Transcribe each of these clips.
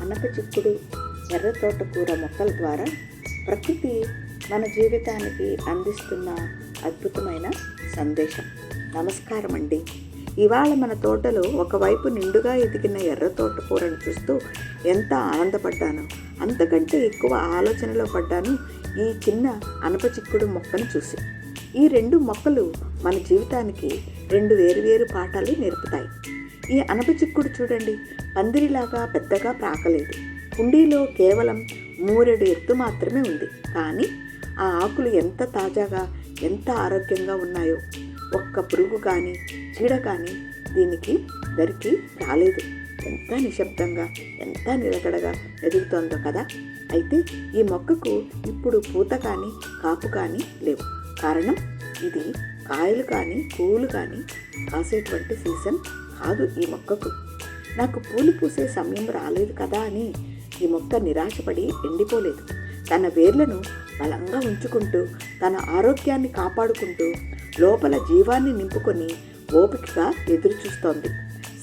అనప చిక్కుడు, ఎర్ర తోటకూర మొక్కల ద్వారా ప్రకృతి మన జీవితానికి అందిస్తున్న అద్భుతమైన సందేశం. నమస్కారం అండి. ఇవాళ మన తోటలో ఒకవైపు నిండుగా ఎదిగిన ఎర్ర తోటకూరను చూస్తూ ఎంత ఆనందపడ్డానో, అంతకంటే ఎక్కువ ఆలోచనలో పడ్డాను ఈ చిన్న అనప చిక్కుడు మొక్కను చూసి. ఈ రెండు మొక్కలు మన జీవితానికి రెండు వేరువేరు పాఠాలు నేర్పుతాయి. ఈ అనప చిక్కుడు చూడండి, పందిరిలాగా పెద్దగా ప్రాకలేదు. కుండీలో కేవలం 3 అడుగుల ఎత్తు మాత్రమే ఉంది. కానీ ఆ ఆకులు ఎంత తాజాగా, ఎంత ఆరోగ్యంగా ఉన్నాయో. ఒక్క పురుగు కానీ చీడ కానీ దీనికి దరికి రాలేదు. ఎంత నిశ్శబ్దంగా, ఎంత నిలకడగా ఎదుగుతోందో కదా. అయితే ఈ మొక్కకు ఇప్పుడు పూత కానీ కాపు కానీ లేవు. కారణం, ఇది కాయలు కానీ పువ్వులు కానీ కాసేటువంటి సీజన్ కాదు ఈ మొక్కకు. నాకు పూలు పూసే సమయం రాలేదు కదా అని ఈ మొక్క నిరాశపడి ఎండిపోలేదు. తన వేర్లను బలంగా ఉంచుకుంటూ, తన ఆరోగ్యాన్ని కాపాడుకుంటూ, లోపల జీవాన్ని నింపుకొని ఓపికగా ఎదురుచూస్తోంది.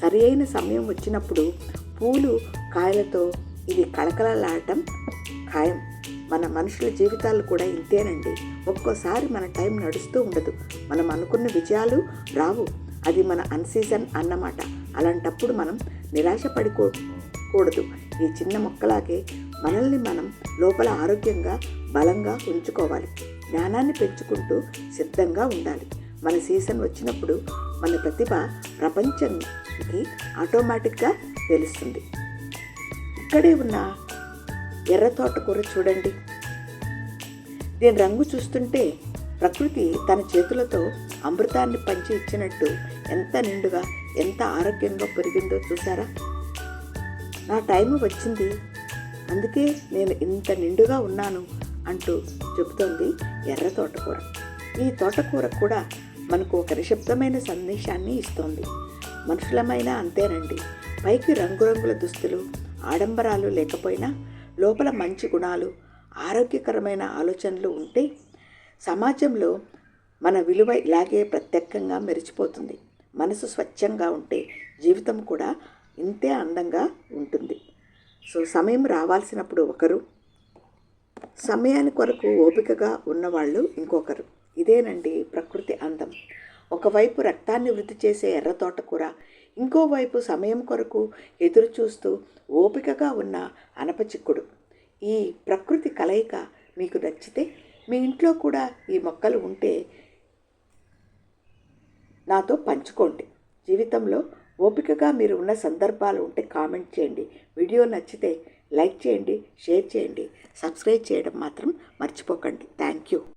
సరి అయిన సమయం వచ్చినప్పుడు పూలు కాయలతో ఇది కళకళలాడటం ఖాయం. మన మనుషుల జీవితాలు కూడా ఇంతేనండి. ఒక్కోసారి మన టైం నడుస్తూ ఉండదు. మనం అనుకున్న విజయాలు రావు. అది మన అన్సీజన్ అన్నమాట. అలాంటప్పుడు మనం నిరాశపడిపోకూడదు. ఈ చిన్న మొక్కలాగే మనల్ని మనం లోపల ఆరోగ్యంగా, బలంగా ఉంచుకోవాలి. జ్ఞానాన్ని పెంచుకుంటూ సిద్ధంగా ఉండాలి. మన సీజన్ వచ్చినప్పుడు మన ప్రతిభ ప్రపంచానికి ఆటోమేటిక్గా తెలుస్తుంది. ఇక్కడే ఉన్న ఎర్ర తోటకూర చూడండి. దీని రంగు చూస్తుంటే ప్రకృతి తన చేతులతో అమృతాన్ని పంచి ఇచ్చినట్టు ఎంత నిండుగా, ఎంత ఆరోగ్యంగా పెరిగిందో చూసారా. నా టైం వచ్చింది, అందుకే నేను ఇంత నిండుగా ఉన్నాను అంటూ చెబుతోంది ఎర్ర తోటకూర. ఈ తోటకూర కూడా మనకు ఒక నిశ్శబ్దమైన సందేశాన్ని ఇస్తోంది. మనుషులమైనా అంతేనండి. పైకి రంగురంగుల దుస్తులు, ఆడంబరాలు లేకపోయినా లోపల మంచి గుణాలు, ఆరోగ్యకరమైన ఆలోచనలు ఉంటే సమాజంలో మన విలువ ఇలాగే ప్రత్యేకంగా మెరిచిపోతుంది. మనసు స్వచ్ఛంగా ఉంటే జీవితం కూడా ఇంతే అందంగా ఉంటుంది. సో సమయం రావాల్సినప్పుడు ఒకరు, సమయాని కొరకు ఓపికగా ఉన్నవాళ్ళు ఇంకొకరు. ఇదేనండి ప్రకృతి అందం. ఒకవైపు రక్తాన్ని వృద్ధి చేసే ఎర్ర తోటకూర, ఇంకోవైపు సమయం కొరకు ఎదురు చూస్తూ ఓపికగా ఉన్న అనప చిక్కుడు. ఈ ప్రకృతి కలయిక మీకు నచ్చితే మీ ఇంట్లో కూడా ఈ మొక్కలు ఉంటే నాతో పంచుకోండి. జీవితంలో ఓపికగా మీరు ఉన్న సందర్భాలు ఉంటే కామెంట్ చేయండి. వీడియో నచ్చితే లైక్ చేయండి, షేర్ చేయండి, సబ్స్క్రైబ్ చేయడం మాత్రం మర్చిపోకండి. Thank you.